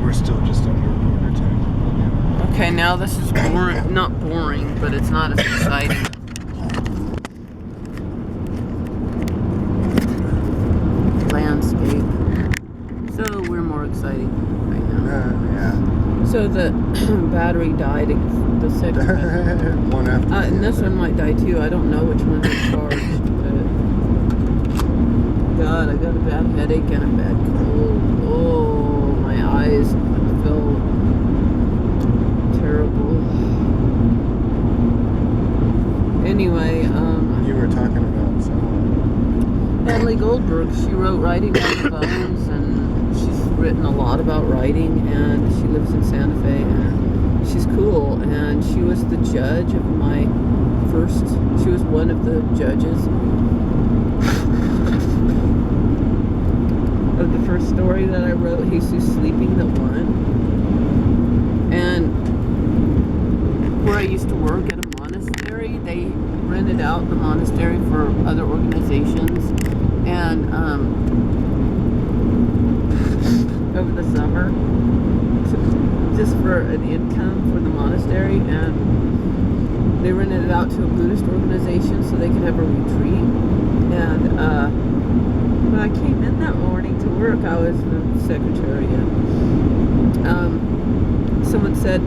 we're still just under a quarter tank. Okay, now this is boring. Not boring, but it's not as exciting. Landscape. So we're more exciting right now. Yeah. So the battery died. The second battery. One after the And this other. one might die too. I don't know which one is charged. But God, I got a bad headache and a bad cold. Oh, my eyes feel terrible. Anyway, You were talking about someone. Natalie Goldberg, she wrote Writing Down the Bones, and she's written a lot about writing, and she lives in Santa Fe, and she's cool, and she was the judge of my first, she was one of the judges of the first story that I wrote, Jesus Sleeping, that won. And where I used to work at a monastery, they rented out the monastery for other organizations, and over the summer, just for an income for the monastery, and they rented it out to a Buddhist organization so they could have a retreat. And when I came in that morning to work, I was the secretary, and someone said,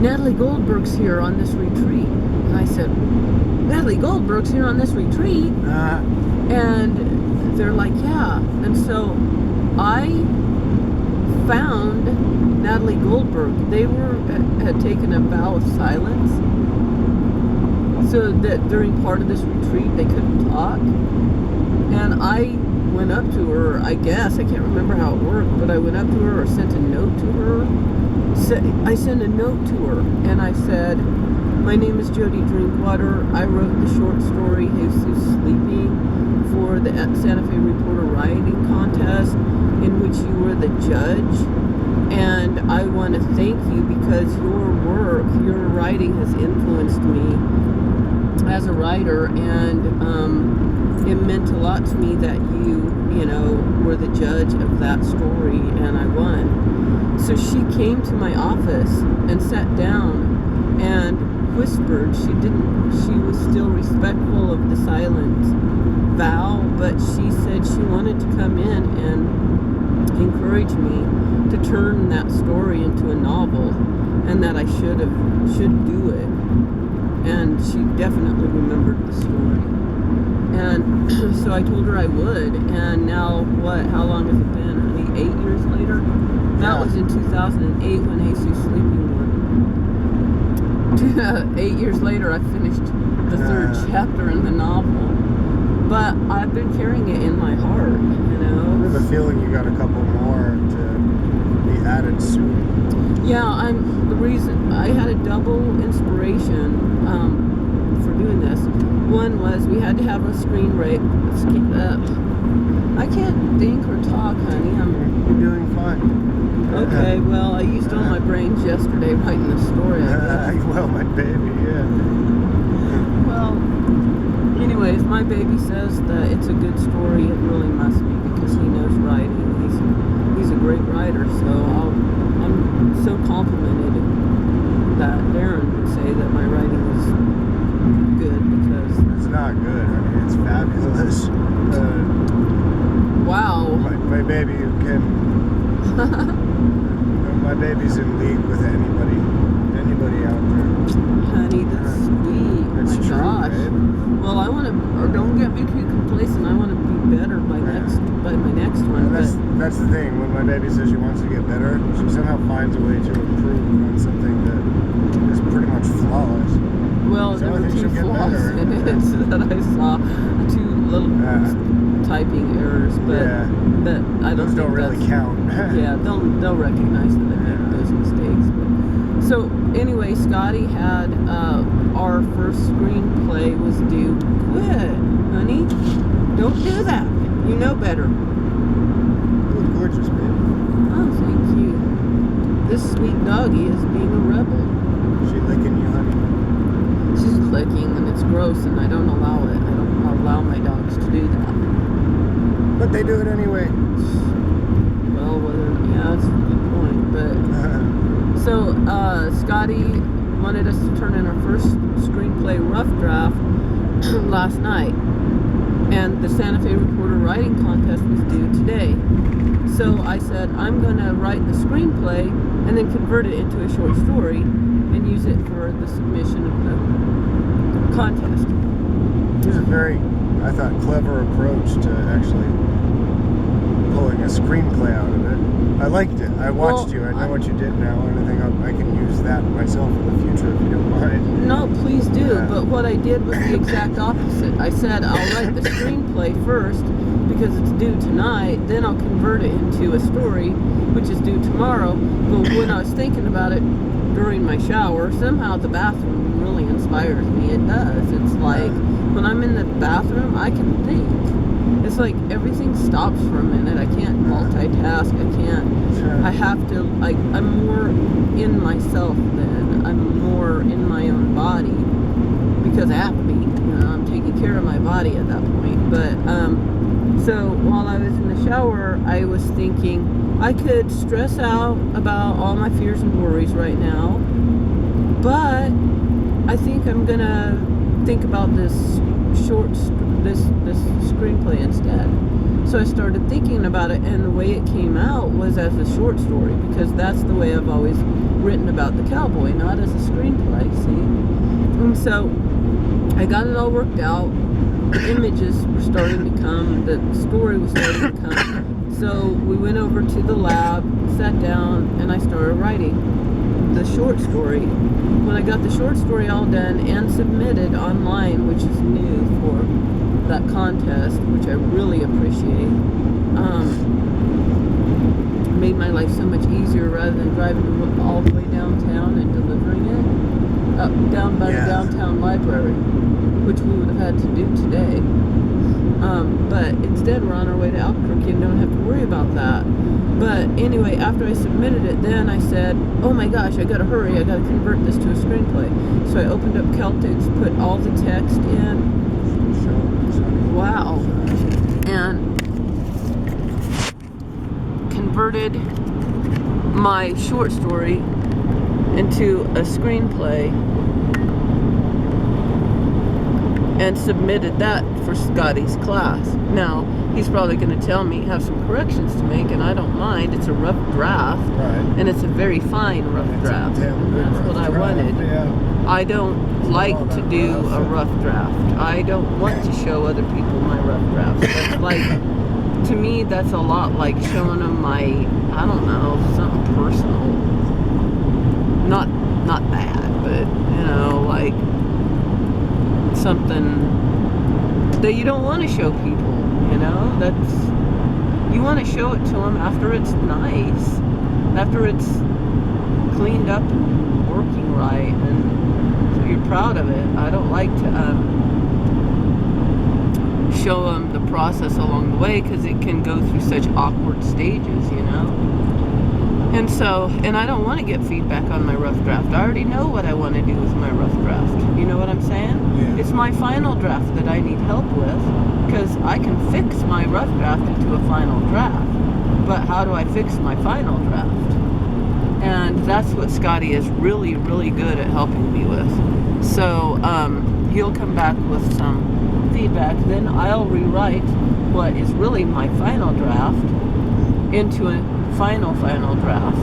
Natalie Goldberg's here on this retreat. And I said, Natalie Goldberg's here on this retreat? And they're like, yeah. And so I found Natalie Goldberg. They had taken a vow of silence, so that during part of this retreat they couldn't talk. And I went up to her, I guess, I can't remember how it worked, but I went up to her or sent a note to her. I sent a note to her, and I said, my name is Jody Drinkwater. I wrote the short story Jesus Sleeping for the Santa Fe Reporter Writing Contest, in which you were the judge, and I want to thank you because your work, your writing has influenced me as a writer, and it meant a lot to me that you know, were the judge of that story, and I won. So she came to my office and sat down and whispered. She was still respectful of the silent vow, but she said she wanted to come in and encourage me to turn that story into a novel, and that I should do it. And she definitely remembered the story. And so I told her I would, and now how long has it been? Honey, 8 years later? That was in 2008 when Jesus Sleeping won. 8 years later, I finished the third chapter in the novel. But I've been carrying it in my heart, you know. I have a feeling you got a couple more to be added soon. Yeah, the reason I had a double inspiration for doing this. One was we had to have a screen rate. I can't think or talk, honey. You're doing fine. Okay, well, I used all my brains yesterday writing the story, I guess. Well, my baby, yeah. Well, anyways, my baby says that it's a good story. It really must be, because he knows writing. He's a great writer, so I'm so complimented that Darren would say that my writing is good, because It's not good. I mean, it's fabulous. wow. My baby can. My baby's in league with anybody out there. Honey, that's sweet. That's My true, gosh. babe. Well, I want to, or don't get me too complacent. I want to be better by my next one. That's the thing. When my baby says she wants to get better, she somehow finds a way to improve on something that is pretty much flawless. Well, So there I were think two she'll get flaws better. in it that I saw, two little typing errors, but I don't Those think don't really that's, count. yeah, they'll recognize that they make those mistakes. But, so anyway, Scotty had our first screenplay was due. Quit, honey. Don't do that. You know better. You look gorgeous, babe. Oh, thank you. This sweet doggy is being a rebel. She licking you, honey? She's licking, and it's gross, and I don't allow it. I don't allow my dogs to do that. But they do it anyway. Well, yeah, it's Scotty wanted us to turn in our first screenplay rough draft last night, and the Santa Fe Reporter writing contest was due today. So I said, I'm going to write the screenplay and then convert it into a short story and use it for the submission of the contest. It was a very, I thought, clever approach to actually pulling a screenplay out of it. I liked it. I watched you. I know what you did now. And I think I can use that myself in the future if you don't mind. No, please do. Yeah. But what I did was the exact opposite. I said, I'll write the screenplay first because it's due tonight. Then I'll convert it into a story, which is due tomorrow. But when I was thinking about it during my shower, somehow the bathroom really inspires me. It does. It's like when I'm in the bathroom, I can think. It's like everything stops for a minute. I can't multitask. I have to, like, I'm more in myself then. I'm more in my own body because I have to be. You know, I'm taking care of my body at that point. But, so while I was in the shower, I was thinking I could stress out about all my fears and worries right now, but I think I'm gonna think about this screenplay instead. So I started thinking about it, and the way it came out was as a short story, because that's the way I've always written about the cowboy, not as a screenplay, see? And so I got it all worked out. The images were starting to come, the story was starting to come. So we went over to the lab, sat down, and I started writing the short story. When I got the short story all done and submitted online, which is new for that contest, which I really appreciate, made my life so much easier rather than driving all the way downtown and delivering it up down by the downtown library, which we would have had to do today. But instead we're on our way to Albuquerque and don't have to worry about that. But anyway, after I submitted it, then I said, oh my gosh, I gotta hurry, I gotta convert this to a screenplay. So I opened up Celtics, put all the text in. Wow. And converted my short story into a screenplay and submitted that for Scotty's class. Now, he's probably going to tell me, have some corrections to make, and I don't mind. It's a rough draft, and it's a very fine rough draft. And that's what I wanted. Yeah. I don't like to do a rough draft. I don't want to show other people my rough drafts. That's like, to me, that's a lot like showing them my, I don't know, something personal. Not bad, but, you know, like something that you don't want to show people, you know? That's, you want to show it to them after it's nice, after it's cleaned up and working right, and so you're proud of it. I don't like to show them the process along the way, because it can go through such awkward stages, you know? And so, and I don't want to get feedback on my rough draft. I already know what I want to do with my rough draft. You know what I'm saying? Yeah. It's my final draft that I need help with, because I can fix my rough draft into a final draft. But how do I fix my final draft? And that's what Scotty is really, really good at helping me with. So he'll come back with some feedback. Then I'll rewrite what is really my final draft into a final draft,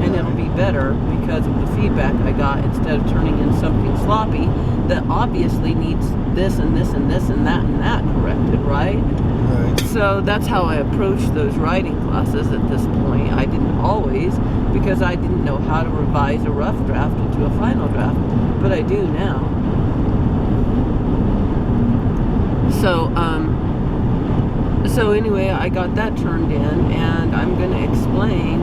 and it'll be better because of the feedback I got, instead of turning in something sloppy that obviously needs this and this and this and that corrected, right? Right. So that's how I approach those writing classes at this point. I didn't always, because I didn't know how to revise a rough draft into a final draft, but I do now. So anyway, I got that turned in, and I'm going to explain,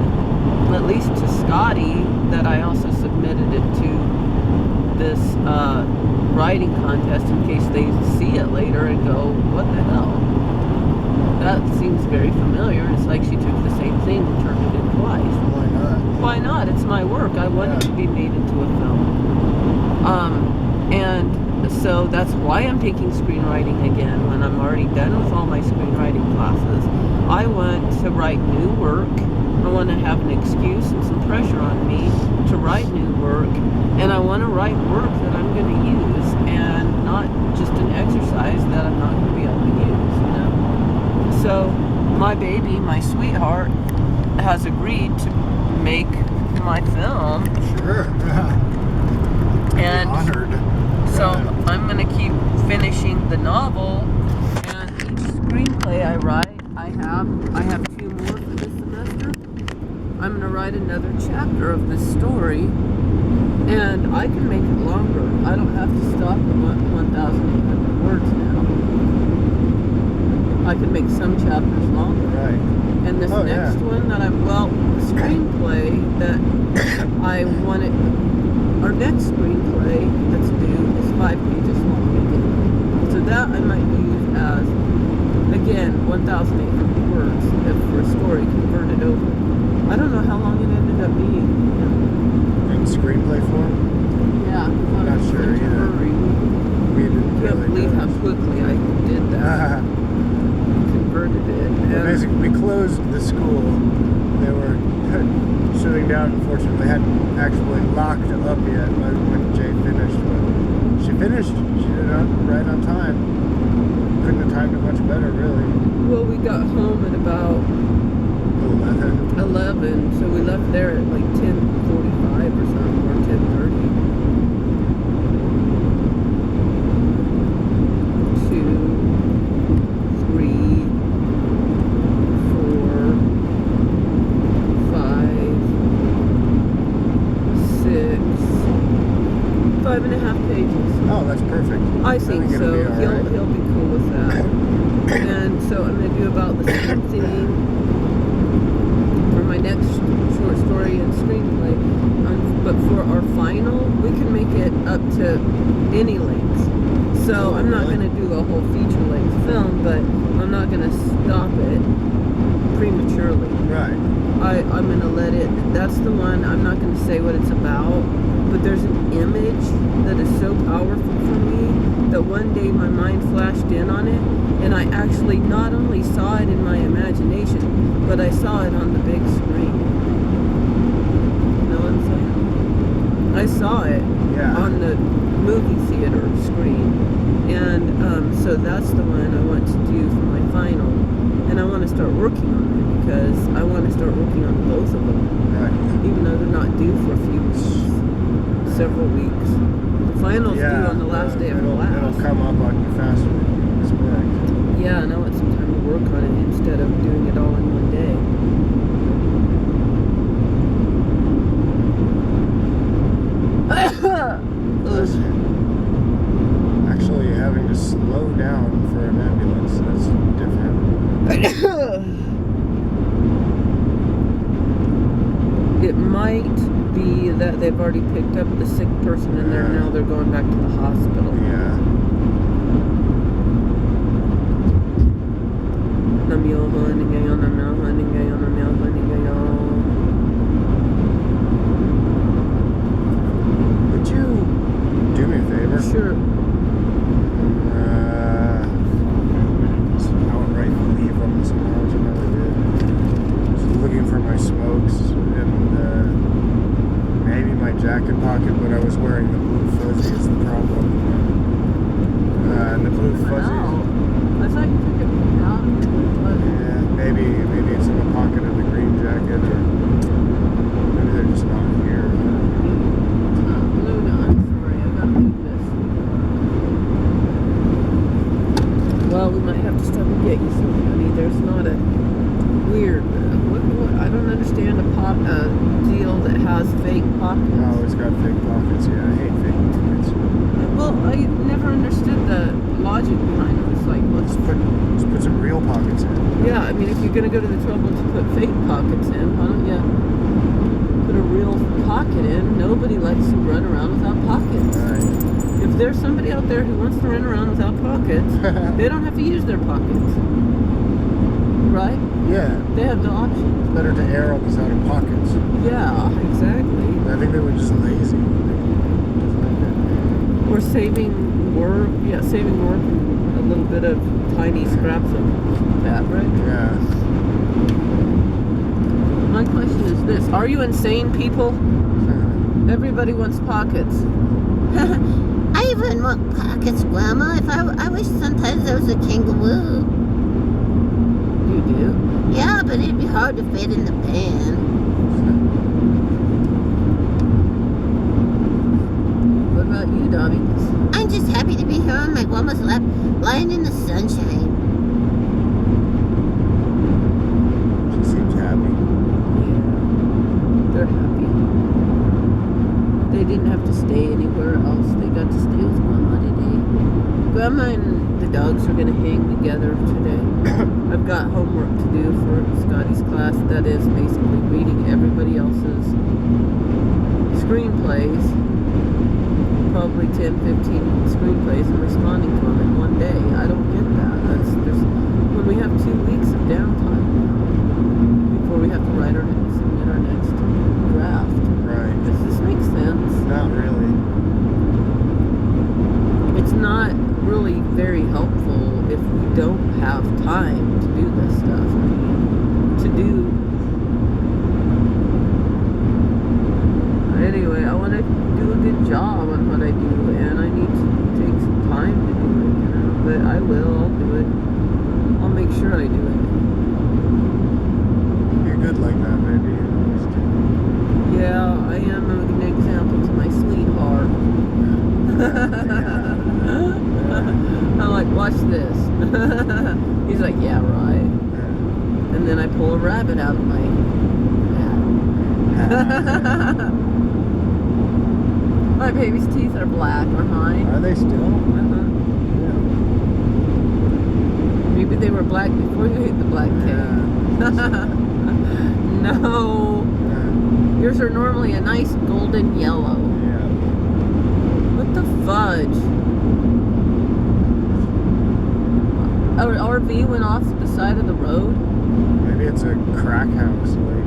at least to Scotty, that I also submitted it to this writing contest in case they see it later and go, what the hell? That seems very familiar. It's like she took the same thing and turned it in twice. Why not? Why not? It's my work. I want it to be made into a film. And So that's why I'm taking screenwriting again when I'm already done with all my screenwriting classes. I want to write new work. I want to have an excuse and some pressure on me to write new work. And I want to write work that I'm going to use and not just an exercise that I'm not going to be able to use, you know. So my baby, my sweetheart, has agreed to make my film. Sure. And honored. so I'm going to keep finishing the novel, and each screenplay I write, I have 2 more for this semester. I'm going to write another chapter of this story, and I can make it longer. I don't have to stop at 1,800 words now. I can make some chapters longer. Right. And this next one that the screenplay that I wanted, our next screenplay that's due is 5 pages long again. So that I might use as, again, 1,800 words for a story converted over. I don't know how long it ended up being. In screenplay form? Yeah. I'm not sure either. We didn't Can't really believe how notice. quickly I did that. Converted it. Well, basically, we closed the school. They were shutting down. Unfortunately, hadn't actually locked up yet when Jay finished. But she finished. She did it right on time. Couldn't have timed it much better, really. Well, we got home at about 11, so we left there at like 10:45 or something, or 10:30. 2, 3, 4, 5, 6, 5.5 pages. Oh, that's perfect. I think it'll so. be all right. He'll be cool with that. And so I'm going to do about the same thing for my next short story and screenplay. But for our final, we can make it up to any length. So I'm not going to do a whole feature-length film, but I'm not going to stop it prematurely. Right. I'm going to let it, that's the one, I'm not going to say what it's about, but there's an image that is so powerful for me that one day my mind flashed in on it, and I actually not only saw it in my imagination, but I saw it on the big screen. You know what I'm saying? I saw it on the movie theater screen, and so that's the one I want to do for my final. And I want to start working on it because I want to start working on both of them. Right. Even though they're not due for a few weeks, several weeks. The final's due on the last day of class. It'll come up on you faster than you expect. Yeah, and I want some time to work on it instead of doing it all in one day. Actually, having to slow down for an ambulance, that's different. It might be that they've already picked up the sick person and now they're going back to the hospital. Yeah. Would you do me a favor? Sure. Outright leave them somehow, as I never did. Just looking for my smokes and maybe my jacket pocket, but I was wearing the blue fuzzy is the problem. And the blue fuzzy. I thought you took it out of the blue fuzzy. Yeah, maybe it's in the pocket of the green jacket, or maybe they're just not here. Luna, I'm sorry, I got to do this. Well, we might have to stop and get you some, honey. There's not a weird, I don't understand a deal that has fake pockets. Oh, it's got fake pockets. Yeah, I hate fake pockets. Well, I never understood the logic behind it. It's like, let's Just put some real pockets in. yeah, I mean, if you're going to go to the trouble to put fake pockets in, why don't you put a real pocket in? Nobody likes to run around without pockets. Right. If there's somebody out there who wants to run around without pockets, they don't have to use their pockets. Right? Yeah. They have the option. It's better to err on the side of pockets. Yeah, exactly. I think they were just lazy. Or saving more saving more than a little bit of tiny scraps of fabric. Yeah. My question is this: are you insane, people? Everybody wants pockets. I even want pockets, Grandma. I wish sometimes there was a kangaroo. You do? Yeah, but it'd be hard to fit in the pan. What about you, Dobby? I'm just happy to be here on my grandma's lap, lying in the sunshine. She seems happy. Yeah, they're happy. They didn't have to stay anywhere else. They got to stay with Grandma today. Grandma and the dogs are going to hang together today. I've got homework to do for Scotty's class. That is basically reading everybody else's screenplays. Probably 10, 15 screenplays and responding to them in one day. I don't get that. When we have 2 weeks of downtime before we have to write our next draft. Right. Does this make sense? Not really. It's not really very helpful if we don't have time to do this stuff. Anyway, I want to do a good job on what I do, and I need to take some time to do it, but I will. I'll do it. I'll make sure I do it. You're good like that, baby. Yeah, I am an example to my sweetheart. I'm like, watch this. He's like, yeah, right. And then I pull a rabbit out of my hat. My baby's teeth are black or mine. Are they still? Uh-huh. Yeah. Maybe they were black before you ate the black cake. No. Yours are normally a nice golden yellow. Yeah. What the fudge? Our RV went off the side of the road. Maybe it's a crack house, like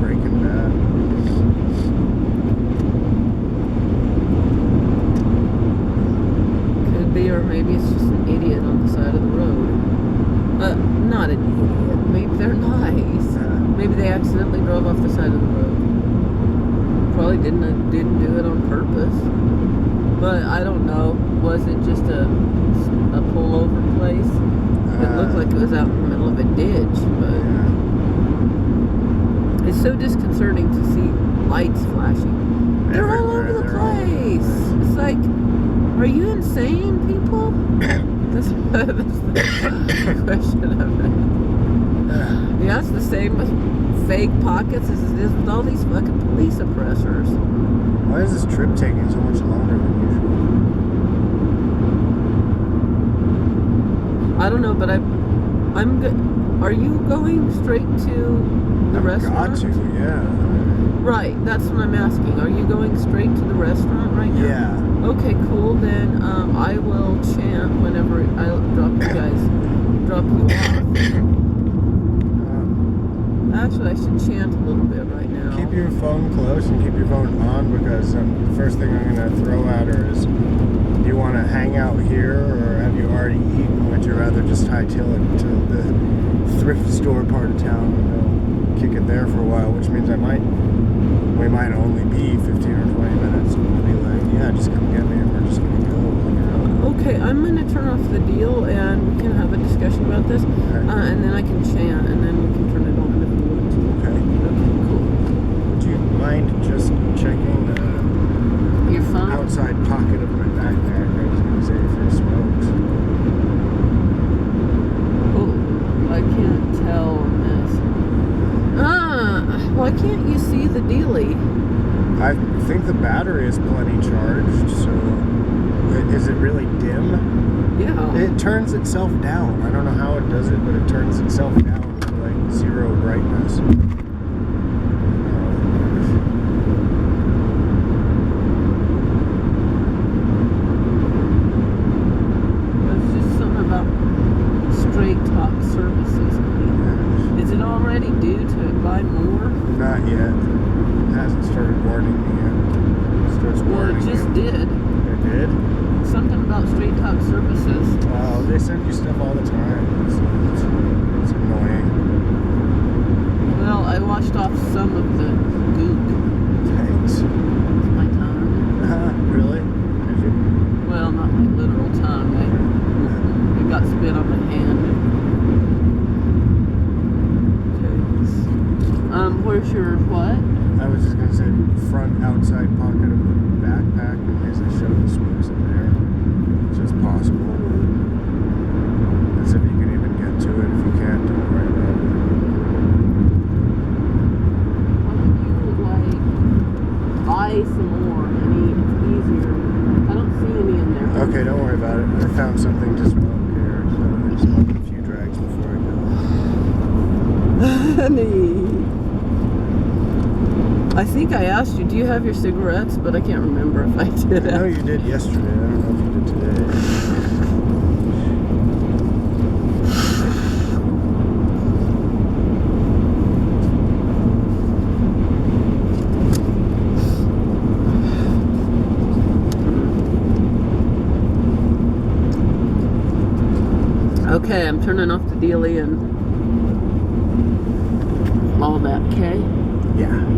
Breaking Bad. Could be, or maybe it's just an idiot on the side of the road. Not an idiot. Maybe they're nice. Maybe they accidentally drove off the side of the road. Probably didn't do it on purpose. But I don't know. Was it just a pullover place? It looked like it was out in the middle of a ditch, but it's so disconcerting to see lights flashing. They're all over the place. It's like, are you insane, people? That's the question of it. Yeah, it's the same with fake pockets as it is with all these fucking police oppressors. Why is this trip taking so much longer than usual? I don't know, but I'm good. Are you going straight to the restaurant? Got to, yeah. Right, that's what I'm asking. Are you going straight to the restaurant right now? Yeah. Okay, cool. Then I will chant whenever I'll drop you off. Actually, I should chant a little bit right now. Keep your phone close and keep your phone on, because the first thing I'm going to throw at her is, do you want to hang out here, or have you already eaten? Would you rather just hightail it to the thrift store part of town and go kick it there for a while, which means we might only be 15 or 20 minutes. And we'll be like, yeah, just come get me and we're just going to go. Okay, I'm going to turn off the deal and we can have a discussion about this. Okay. And then I can chant and then we can turn it on if we want to. Okay. Okay, cool. Would you mind just checking the Your phone? outside pocket of my backpack? I was going to say for smokes. Oh, I can't tell on this. Why can't you see the dealie? I think the battery is plenty charged, so is it really dim? Yeah. It turns itself down. I don't know how it does it, but it turns itself down to like 0 brightness. It's just something about straight talk services. Is it already due to buy more? Not yet. It hasn't started warning me yet. starts Well, warning it just you. did. It did? Something about Straight Talk Services. Oh, they send you stuff all the time. It's annoying. Well, I washed off some of the goop. Thanks. My tongue. Really? Did you? Well, not my literal tongue. I got spit on my hand. Okay. Where's your what? I was just gonna say front outside pocket of the backpack in case I shove the smokes in there. It's just possible. As if you can even get to it. If you can't, don't worry about it. Why don't you like buy some more and eat? It's easier. I don't see any in there. Okay, don't worry about it. I found something to smoke here, so I smoke a few drags before I go. Honey. I think I asked you, do you have your cigarettes? But I can't remember if I did. I know you did yesterday. I don't know if you did today. Okay, I'm turning off the dealie and all that, okay? Yeah.